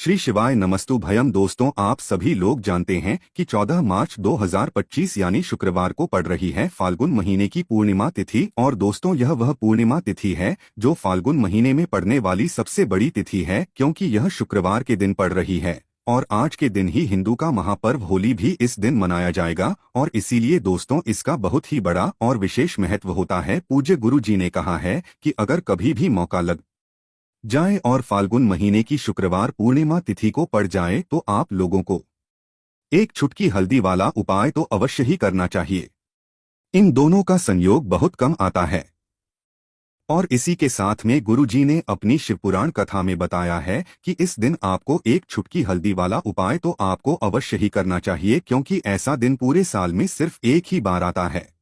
श्री शिवाय नमस्तु भयम। दोस्तों, आप सभी लोग जानते हैं कि 14 मार्च 2025 यानी शुक्रवार को पड़ रही है फाल्गुन महीने की पूर्णिमा तिथि। और दोस्तों, यह वह पूर्णिमा तिथि है जो फाल्गुन महीने में पड़ने वाली सबसे बड़ी तिथि है, क्योंकि यह शुक्रवार के दिन पड़ रही है। और आज के दिन ही हिंदू का महापर्व होली भी इस दिन मनाया जाएगा। और इसीलिए दोस्तों, इसका बहुत ही बड़ा और विशेष महत्व होता है। पूज्य गुरु जी ने कहा है कि अगर कभी भी मौका लग जाए और फाल्गुन महीने की शुक्रवार पूर्णिमा तिथि को पड़ जाए तो आप लोगों को एक चुटकी हल्दी वाला उपाय तो अवश्य ही करना चाहिए। इन दोनों का संयोग बहुत कम आता है। और इसी के साथ में गुरुजी ने अपनी शिवपुराण कथा में बताया है कि इस दिन आपको एक चुटकी हल्दी वाला उपाय तो आपको अवश्य ही करना चाहिए, क्योंकि ऐसा दिन पूरे साल में सिर्फ एक ही बार आता है।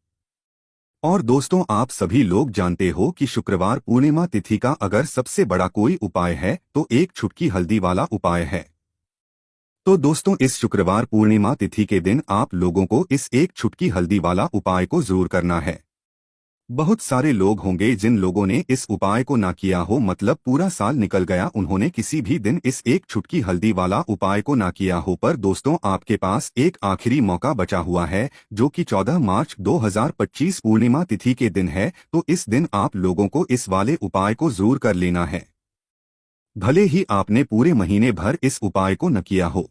और दोस्तों, आप सभी लोग जानते हो कि शुक्रवार पूर्णिमा तिथि का अगर सबसे बड़ा कोई उपाय है तो एक चुटकी हल्दी वाला उपाय है। तो दोस्तों, इस शुक्रवार पूर्णिमा तिथि के दिन आप लोगों को इस एक चुटकी हल्दी वाला उपाय को जरूर करना है। बहुत सारे लोग होंगे जिन लोगों ने इस उपाय को ना किया हो, मतलब पूरा साल निकल गया, उन्होंने किसी भी दिन इस एक चुटकी हल्दी वाला उपाय को ना किया हो। पर दोस्तों, आपके पास एक आखिरी मौका बचा हुआ है, जो कि 14 मार्च 2025 पूर्णिमा तिथि के दिन है। तो इस दिन आप लोगों को इस वाले उपाय को जरूर कर लेना है, भले ही आपने पूरे महीने भर इस उपाय को न किया हो।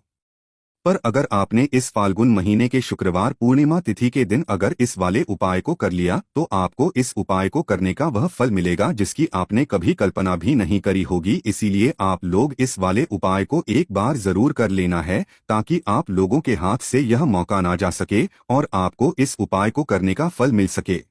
पर अगर आपने इस फाल्गुन महीने के शुक्रवार पूर्णिमा तिथि के दिन अगर इस वाले उपाय को कर लिया तो आपको इस उपाय को करने का वह फल मिलेगा जिसकी आपने कभी कल्पना भी नहीं करी होगी। इसीलिए आप लोग इस वाले उपाय को एक बार जरूर कर लेना है, ताकि आप लोगों के हाथ से यह मौका ना जा सके और आपको इस उपाय को करने का फल मिल सके।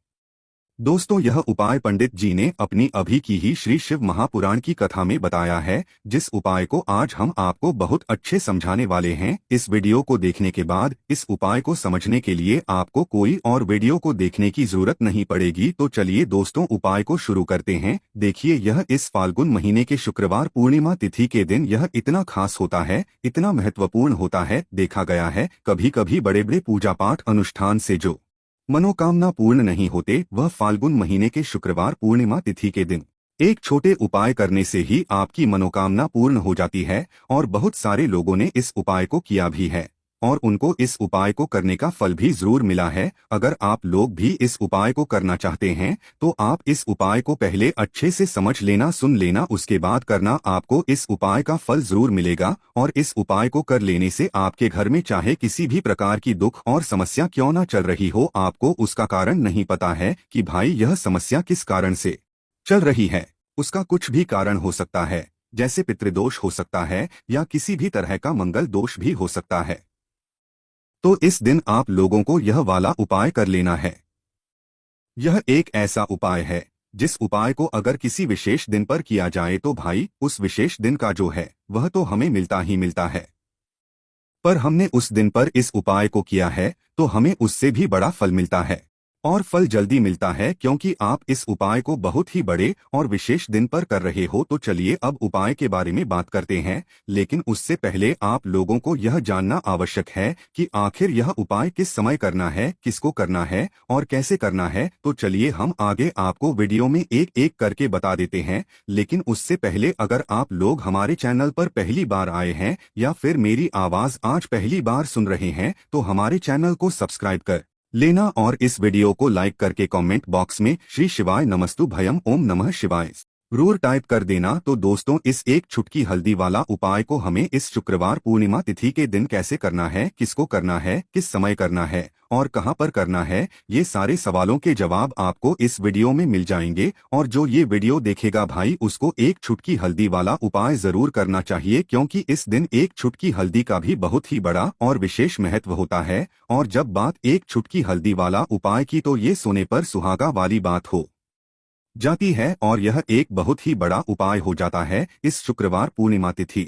दोस्तों, यह उपाय पंडित जी ने अपनी अभी की ही श्री शिव महापुराण की कथा में बताया है, जिस उपाय को आज हम आपको बहुत अच्छे समझाने वाले हैं। इस वीडियो को देखने के बाद इस उपाय को समझने के लिए आपको कोई और वीडियो को देखने की जरूरत नहीं पड़ेगी। तो चलिए दोस्तों, उपाय को शुरू करते हैं। देखिए, यह इस फाल्गुन महीने के शुक्रवार पूर्णिमा तिथि के दिन यह इतना खास होता है, इतना महत्वपूर्ण होता है। देखा गया है कभी कभी बड़े बड़े पूजा पाठ अनुष्ठान से जो मनोकामना पूर्ण नहीं होते, वह फाल्गुन महीने के शुक्रवार पूर्णिमा तिथि के दिन एक छोटे उपाय करने से ही आपकी मनोकामना पूर्ण हो जाती है। और बहुत सारे लोगों ने इस उपाय को किया भी है और उनको इस उपाय को करने का फल भी जरूर मिला है। अगर आप लोग भी इस उपाय को करना चाहते हैं तो आप इस उपाय को पहले अच्छे से समझ लेना, सुन लेना, उसके बाद करना। आपको इस उपाय का फल जरूर मिलेगा। और इस उपाय को कर लेने से आपके घर में चाहे किसी भी प्रकार की दुख और समस्या क्यों ना चल रही हो, आपको उसका कारण नहीं पता है कि भाई यह समस्या किस कारण से चल रही है। उसका कुछ भी कारण हो सकता है, जैसे पितृदोष हो सकता है या किसी भी तरह का मंगल दोष भी हो सकता है। तो इस दिन आप लोगों को यह वाला उपाय कर लेना है। यह एक ऐसा उपाय है जिस उपाय को अगर किसी विशेष दिन पर किया जाए तो भाई उस विशेष दिन का जो है वह तो हमें मिलता ही मिलता है। पर हमने उस दिन पर इस उपाय को किया है तो हमें उससे भी बड़ा फल मिलता है। और फल जल्दी मिलता है क्योंकि आप इस उपाय को बहुत ही बड़े और विशेष दिन पर कर रहे हो। तो चलिए अब उपाय के बारे में बात करते हैं, लेकिन उससे पहले आप लोगों को यह जानना आवश्यक है कि आखिर यह उपाय किस समय करना है, किसको करना है और कैसे करना है। तो चलिए हम आगे आपको वीडियो में एक एक करके बता देते हैं। लेकिन उससे पहले अगर आप लोग हमारे चैनल पर पहली बार आए हैं या फिर मेरी आवाज आज पहली बार सुन रहे हैं तो हमारे चैनल को सब्सक्राइब कर लेना और इस वीडियो को लाइक करके कमेंट बॉक्स में श्री शिवाय नमस्तु भयम ओम नमः शिवाय जरूर टाइप कर देना। तो दोस्तों, इस एक चुटकी हल्दी वाला उपाय को हमें इस शुक्रवार पूर्णिमा तिथि के दिन कैसे करना है, किसको करना है, किस समय करना है और कहां पर करना है, ये सारे सवालों के जवाब आपको इस वीडियो में मिल जाएंगे। और जो ये वीडियो देखेगा भाई उसको एक चुटकी हल्दी वाला उपाय जरूर करना चाहिए, क्योंकि इस दिन एक चुटकी हल्दी का भी बहुत ही बड़ा और विशेष महत्व होता है। और जब बात एक चुटकी हल्दी वाला उपाय की तो ये सोने पर सुहागा वाली बात हो जाती है और यह एक बहुत ही बड़ा उपाय हो जाता है इस शुक्रवार पूर्णिमा तिथि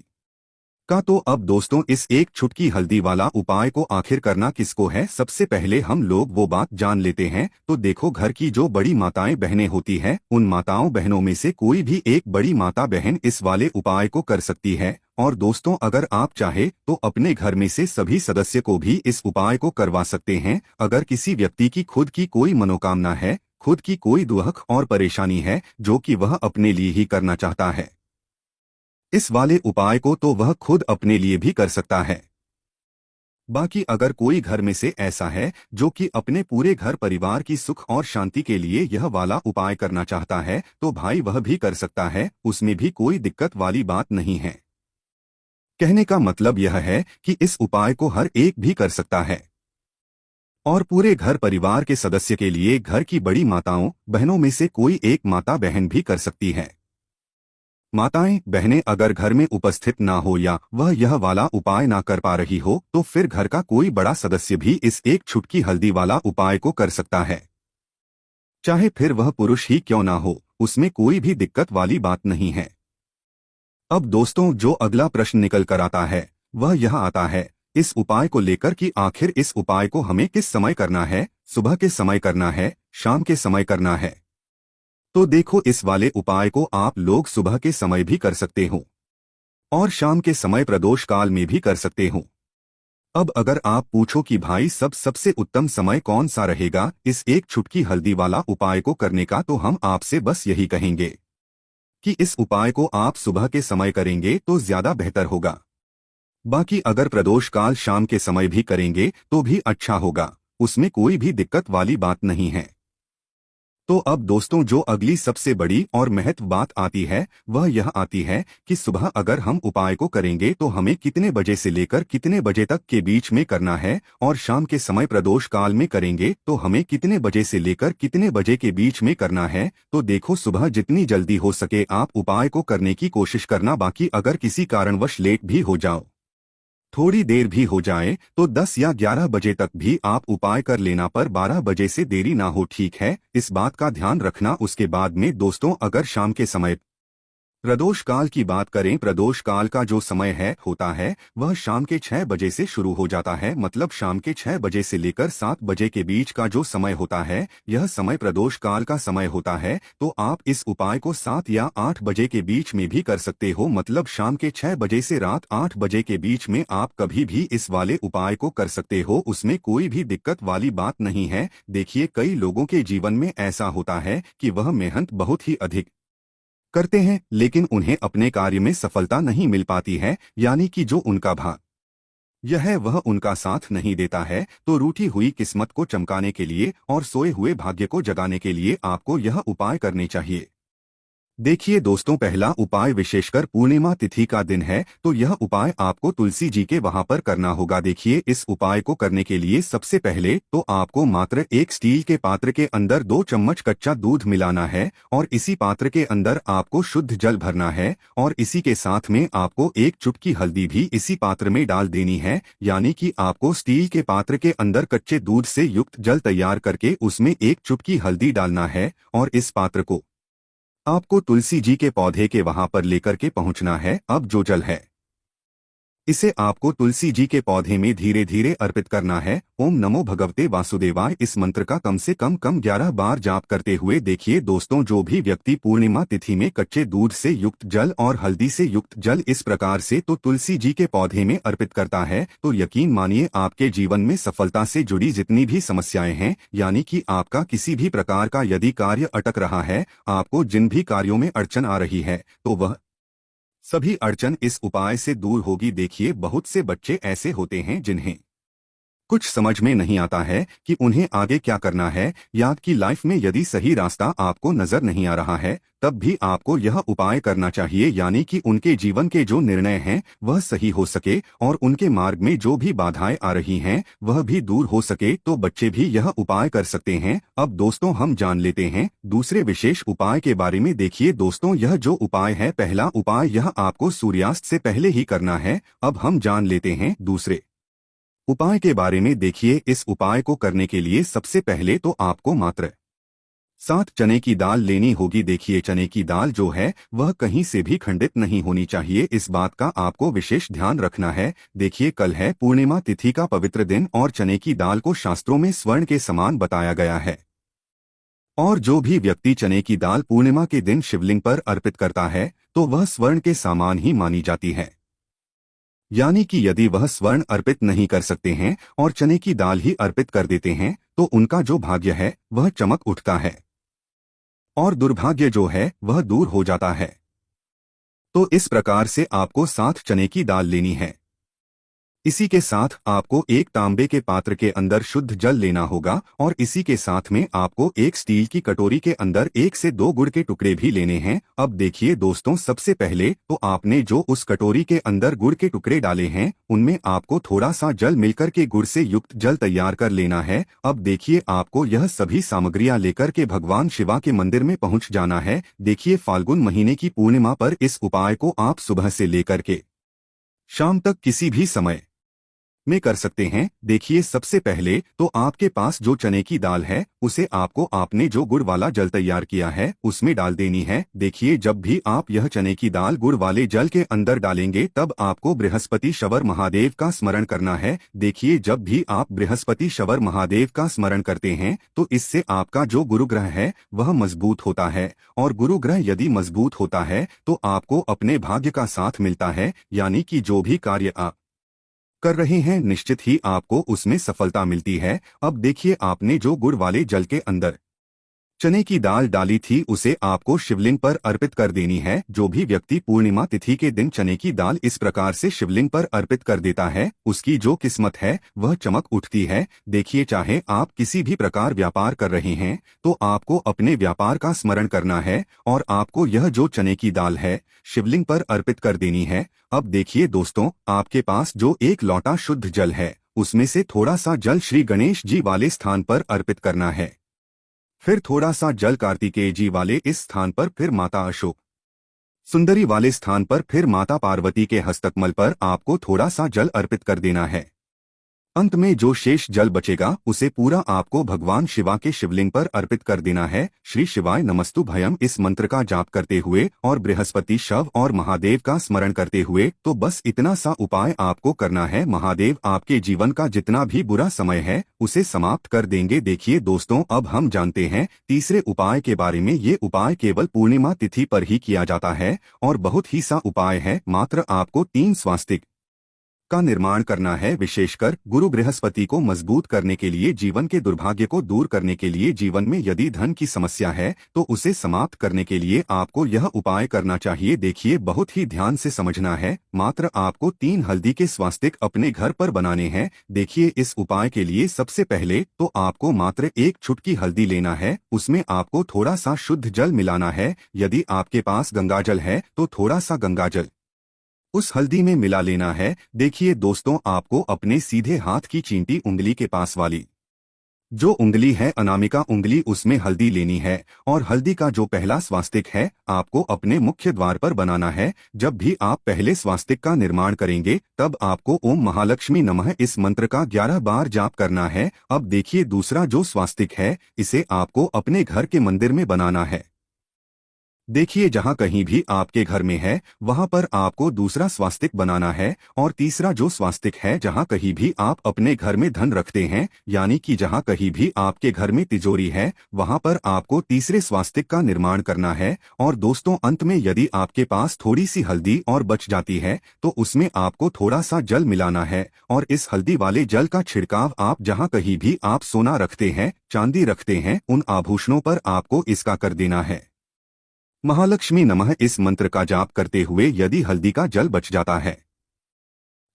का। तो अब दोस्तों, इस एक चुटकी हल्दी वाला उपाय को आखिर करना किसको है, सबसे पहले हम लोग वो बात जान लेते हैं। तो देखो, घर की जो बड़ी माताएं बहनें होती हैं, उन माताओं बहनों में से कोई भी एक बड़ी माता बहन इस वाले उपाय को कर सकती है। और दोस्तों, अगर आप चाहे तो अपने घर में से सभी सदस्य को भी इस उपाय को करवा सकते हैं। अगर किसी व्यक्ति की खुद की कोई मनोकामना है, खुद की कोई दुख और परेशानी है जो कि वह अपने लिए ही करना चाहता है, इस वाले उपाय को तो वह खुद अपने लिए भी कर सकता है। बाकी अगर कोई घर में से ऐसा है जो कि अपने पूरे घर परिवार की सुख और शांति के लिए यह वाला उपाय करना चाहता है तो भाई वह भी कर सकता है, उसमें भी कोई दिक्कत वाली बात नहीं है। कहने का मतलब यह है कि इस उपाय को हर एक भी कर सकता है और पूरे घर परिवार के सदस्य के लिए घर की बड़ी माताओं बहनों में से कोई एक माता बहन भी कर सकती है। माताएं बहनें अगर घर में उपस्थित ना हो या वह यह वाला उपाय ना कर पा रही हो तो फिर घर का कोई बड़ा सदस्य भी इस एक छुटकी हल्दी वाला उपाय को कर सकता है, चाहे फिर वह पुरुष ही क्यों ना हो, उसमें कोई भी दिक्कत वाली बात नहीं है। अब दोस्तों जो अगला प्रश्न निकल कर आता है वह यह आता है इस उपाय को लेकर कि आखिर इस उपाय को हमें किस समय करना है, सुबह के समय करना है, शाम के समय करना है। तो देखो इस वाले उपाय को आप लोग सुबह के समय भी कर सकते हो और शाम के समय प्रदोष काल में भी कर सकते हो। अब अगर आप पूछो कि भाई सबसे उत्तम समय कौन सा रहेगा इस एक छुटकी हल्दी वाला उपाय को करने का, तो हम आपसे बस यही कहेंगे कि इस उपाय को आप सुबह के समय करेंगे तो ज्यादा बेहतर होगा। बाकी अगर प्रदोष काल शाम के समय भी करेंगे तो भी अच्छा होगा, उसमें कोई भी दिक्कत वाली बात नहीं है। तो अब दोस्तों जो अगली सबसे बड़ी और महत्व बात आती है वह यह आती है कि सुबह अगर हम उपाय को करेंगे तो हमें कितने बजे से लेकर कितने बजे तक के बीच में करना है और शाम के समय प्रदोष काल में करेंगे तो हमें कितने बजे से लेकर कितने बजे के बीच में करना है। तो देखो सुबह जितनी जल्दी हो सके आप उपाय को करने की कोशिश करना, बाकी अगर किसी कारणवश लेट भी हो जाओ, थोड़ी देर भी हो जाए तो 10 या 11 बजे तक भी आप उपाय कर लेना, पर 12 बजे से देरी ना हो, ठीक है, इस बात का ध्यान रखना। उसके बाद में दोस्तों अगर शाम के समय प्रदोष काल की बात करें, प्रदोष काल का जो समय है होता है वह शाम के 6 बजे से शुरू हो जाता है, मतलब शाम के 6 बजे से लेकर 7 बजे के बीच का जो समय होता है यह समय प्रदोष काल का समय होता है। तो आप इस उपाय को 7 या 8 बजे के बीच में भी कर सकते हो, मतलब शाम के 6 बजे से रात 8 बजे के बीच में आप कभी भी इस वाले उपाय को कर सकते हो, उसमें कोई भी दिक्कत वाली बात नहीं है। देखिए कई लोगों के जीवन में ऐसा होता है कि वह मेहनत बहुत ही अधिक करते हैं लेकिन उन्हें अपने कार्य में सफलता नहीं मिल पाती है, यानी कि जो उनका भाग यह है वह उनका साथ नहीं देता है। तो रूठी हुई किस्मत को चमकाने के लिए और सोए हुए भाग्य को जगाने के लिए आपको यह उपाय करने चाहिए। देखिए दोस्तों पहला उपाय विशेषकर पूर्णिमा तिथि का दिन है तो यह उपाय आपको तुलसी जी के वहां पर करना होगा। देखिए इस उपाय को करने के लिए सबसे पहले तो आपको मात्र एक स्टील के पात्र के अंदर 2 चम्मच कच्चा दूध मिलाना है और इसी पात्र के अंदर आपको शुद्ध जल भरना है और इसी के साथ में आपको एक चुटकी हल्दी भी इसी पात्र में डाल देनी है, यानी कि आपको स्टील के पात्र के अंदर कच्चे दूध से युक्त जल तैयार करके उसमें एक चुटकी हल्दी डालना है और इस पात्र को आपको तुलसी जी के पौधे के वहां पर लेकर के पहुंचना है। अब जो जल है इसे आपको तुलसी जी के पौधे में धीरे धीरे अर्पित करना है। ओम नमो भगवते वासुदेवाय इस मंत्र का कम से कम 11 बार जाप करते हुए देखिए दोस्तों जो भी व्यक्ति पूर्णिमा तिथि में कच्चे दूध से युक्त जल और हल्दी से युक्त जल इस प्रकार से तो तुलसी जी के पौधे में अर्पित करता है तो यकीन मानिए आपके जीवन में सफलता से जुड़ी जितनी भी समस्याएं हैं, यानी कि आपका किसी भी प्रकार का यदि कार्य अटक रहा है, आपको जिन भी कार्यों में अड़चन आ रही है तो वह सभी अड़चन इस उपाय से दूर होगी। देखिए बहुत से बच्चे ऐसे होते हैं जिन्हें कुछ समझ में नहीं आता है कि उन्हें आगे क्या करना है, या कि लाइफ में यदि सही रास्ता आपको नजर नहीं आ रहा है तब भी आपको यह उपाय करना चाहिए, यानी कि उनके जीवन के जो निर्णय हैं वह सही हो सके और उनके मार्ग में जो भी बाधाएं आ रही हैं वह भी दूर हो सके। तो बच्चे भी यह उपाय कर सकते हैं। अब दोस्तों हम जान लेते हैं दूसरे विशेष उपाय के बारे में। देखिए दोस्तों यह जो उपाय है पहला उपाय यह आपको सूर्यास्त से पहले ही करना है। अब हम जान लेते हैं दूसरे उपाय के बारे में। देखिए इस उपाय को करने के लिए सबसे पहले तो आपको मात्र 7 चने की दाल लेनी होगी। देखिए चने की दाल जो है वह कहीं से भी खंडित नहीं होनी चाहिए, इस बात का आपको विशेष ध्यान रखना है। देखिए कल है पूर्णिमा तिथि का पवित्र दिन और चने की दाल को शास्त्रों में स्वर्ण के समान बताया गया है और जो भी व्यक्ति चने की दाल पूर्णिमा के दिन शिवलिंग पर अर्पित करता है तो वह स्वर्ण के समान ही मानी जाती है, यानी कि यदि वह स्वर्ण अर्पित नहीं कर सकते हैं और चने की दाल ही अर्पित कर देते हैं तो उनका जो भाग्य है वह चमक उठता है और दुर्भाग्य जो है वह दूर हो जाता है। तो इस प्रकार से आपको 7 चने की दाल लेनी है। इसी के साथ आपको एक तांबे के पात्र के अंदर शुद्ध जल लेना होगा और इसी के साथ में आपको एक स्टील की कटोरी के अंदर 1 से 2 गुड़ के टुकड़े भी लेने हैं। अब देखिए दोस्तों, सबसे पहले तो आपने जो उस कटोरी के अंदर गुड़ के टुकड़े डाले हैं उनमें आपको थोड़ा सा जल मिलकर के गुड़ से युक्त जल तैयार कर लेना है। अब देखिए आपको यह सभी सामग्रियां लेकर के भगवान शिवा के मंदिर में पहुंच जाना है। देखिए फाल्गुन महीने की पूर्णिमा पर इस उपाय को आप सुबह से लेकर के शाम तक किसी भी समय में कर सकते हैं। देखिए सबसे पहले तो आपके पास जो चने की दाल है उसे आपको आपने जो गुड़ वाला जल तैयार किया है उसमें डाल देनी है। देखिए जब भी आप यह चने की दाल गुड़ वाले जल के अंदर डालेंगे तब आपको बृहस्पति शवर महादेव का स्मरण करना है। देखिए जब भी आप बृहस्पति शवर महादेव का स्मरण करते हैं तो इससे आपका जो गुरु ग्रह है वह मजबूत होता है और गुरु ग्रह यदि मजबूत होता है तो आपको अपने भाग्य का साथ मिलता है, यानी कि जो भी कार्य आप कर रहे हैं निश्चित ही आपको उसमें सफलता मिलती है। अब देखिए आपने जो गुड़ वाले जल के अंदर चने की दाल डाली थी उसे आपको शिवलिंग पर अर्पित कर देनी है। जो भी व्यक्ति पूर्णिमा तिथि के दिन चने की दाल इस प्रकार से शिवलिंग पर अर्पित कर देता है उसकी जो किस्मत है वह चमक उठती है। देखिए चाहे आप किसी भी प्रकार व्यापार कर रहे हैं तो आपको अपने व्यापार का स्मरण करना है और आपको यह जो चने की दाल है शिवलिंग पर अर्पित कर देनी है। अब देखिए दोस्तों, आपके पास जो एक लोटा शुद्ध जल है उसमें से थोड़ा सा जल श्री गणेश जी वाले स्थान पर अर्पित करना है, फिर थोड़ा सा जल कार्तिकेय जी वाले इस स्थान पर, फिर माता अशोक सुंदरी वाले स्थान पर, फिर माता पार्वती के हस्तकमल पर आपको थोड़ा सा जल अर्पित कर देना है। अंत में जो शेष जल बचेगा उसे पूरा आपको भगवान शिवा के शिवलिंग पर अर्पित कर देना है। श्री शिवाय नमस्तु भयम इस मंत्र का जाप करते हुए और बृहस्पति शव और महादेव का स्मरण करते हुए तो बस इतना सा उपाय आपको करना है। महादेव आपके जीवन का जितना भी बुरा समय है उसे समाप्त कर देंगे। देखिए दोस्तों, अब हम जानते हैं तीसरे उपाय के बारे में। ये उपाय केवल पूर्णिमा तिथि पर ही किया जाता है और बहुत ही सा उपाय है। मात्र आपको 3 स्वास्तिक का निर्माण करना है। विशेषकर गुरु बृहस्पति को मजबूत करने के लिए, जीवन के दुर्भाग्य को दूर करने के लिए, जीवन में यदि धन की समस्या है तो उसे समाप्त करने के लिए आपको यह उपाय करना चाहिए। देखिए बहुत ही ध्यान से समझना है। मात्र आपको 3 हल्दी के स्वास्तिक अपने घर पर बनाने हैं। देखिए इस उपाय के लिए सबसे पहले तो आपको मात्र 1 चुटकी हल्दी लेना है, उसमें आपको थोड़ा सा शुद्ध जल मिलाना है। यदि आपके पास गंगाजल है तो थोड़ा सा गंगाजल उस हल्दी में मिला लेना है। देखिए दोस्तों, आपको अपने सीधे हाथ की चींटी उंगली के पास वाली जो उंगली है अनामिका उंगली, उसमें हल्दी लेनी है और हल्दी का जो पहला स्वास्तिक है आपको अपने मुख्य द्वार पर बनाना है। जब भी आप पहले स्वास्तिक का निर्माण करेंगे तब आपको ओम महालक्ष्मी नमः इस मंत्र का 11 बार जाप करना है। अब देखिए दूसरा जो स्वास्तिक है इसे आपको अपने घर के मंदिर में बनाना है। देखिए जहां कहीं भी आपके घर में है वहां पर आपको दूसरा स्वास्तिक बनाना है और तीसरा जो स्वास्तिक है जहां कहीं भी आप अपने घर में धन रखते हैं, यानी कि जहां कहीं भी आपके घर में तिजोरी है वहां पर आपको तीसरे स्वास्तिक का निर्माण करना है। और दोस्तों अंत में यदि आपके पास थोड़ी सी हल्दी और बच जाती है तो उसमें आपको थोड़ा सा जल मिलाना है और इस हल्दी वाले जल का छिड़काव आप जहां कहीं भी आप सोना रखते हैं, चांदी रखते हैं, उन आभूषणों पर आपको इसका कर देना है। महालक्ष्मी नमः इस मंत्र का जाप करते हुए यदि हल्दी का जल बच जाता है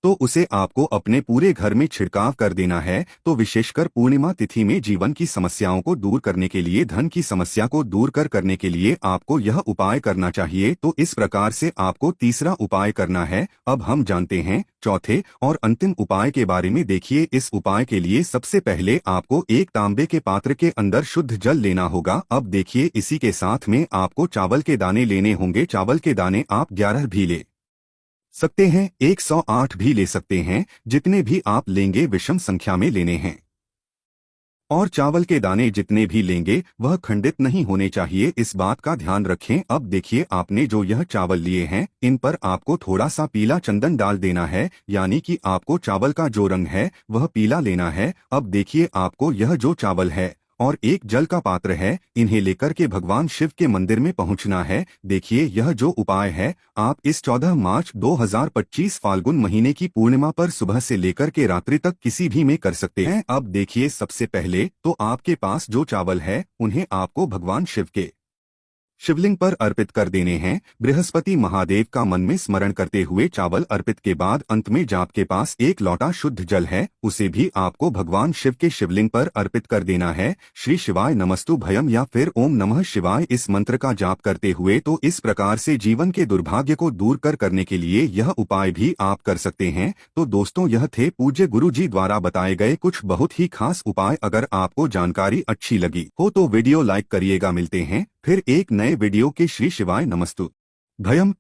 तो उसे आपको अपने पूरे घर में छिड़काव कर देना है। तो विशेषकर पूर्णिमा तिथि में जीवन की समस्याओं को दूर करने के लिए, धन की समस्या को दूर करने के लिए आपको यह उपाय करना चाहिए। तो इस प्रकार से आपको तीसरा उपाय करना है। अब हम जानते हैं चौथे और अंतिम उपाय के बारे में। देखिए इस उपाय के लिए सबसे पहले आपको एक तांबे के पात्र के अंदर शुद्ध जल लेना होगा। अब देखिए इसी के साथ में आपको चावल के दाने लेने होंगे। चावल के दाने आप 11 भी ले सकते हैं, 108 भी ले सकते हैं, जितने भी आप लेंगे विषम संख्या में लेने हैं। और चावल के दाने जितने भी लेंगे वह खंडित नहीं होने चाहिए, इस बात का ध्यान रखें। अब देखिए आपने जो यह चावल लिए हैं इन पर आपको थोड़ा सा पीला चंदन डाल देना है, यानी कि आपको चावल का जो रंग है वह पीला लेना है। अब देखिए आपको यह जो चावल है और एक जल का पात्र है इन्हें लेकर के भगवान शिव के मंदिर में पहुंचना है। देखिए यह जो उपाय है आप इस 14 मार्च 2025 फाल्गुन महीने की पूर्णिमा पर सुबह से लेकर के रात्रि तक किसी भी में कर सकते हैं। अब देखिए सबसे पहले तो आपके पास जो चावल है उन्हें आपको भगवान शिव के शिवलिंग पर अर्पित कर देने हैं। बृहस्पति महादेव का मन में स्मरण करते हुए चावल अर्पित के बाद अंत में आपके पास एक लोटा शुद्ध जल है, उसे भी आपको भगवान शिव के शिवलिंग पर अर्पित कर देना है। श्री शिवाय नमस्तु भयम या फिर ओम नमः शिवाय इस मंत्र का जाप करते हुए तो इस प्रकार से जीवन के दुर्भाग्य को दूर करने के लिए यह उपाय भी आप कर सकते हैं। तो दोस्तों, यह थे पूज्य गुरु जी द्वारा बताए गए कुछ बहुत ही खास उपाय। अगर आपको जानकारी अच्छी लगी हो तो वीडियो लाइक करिएगा। मिलते हैं फिर एक नए वीडियो के। श्री शिवाय नमस्तु भयम।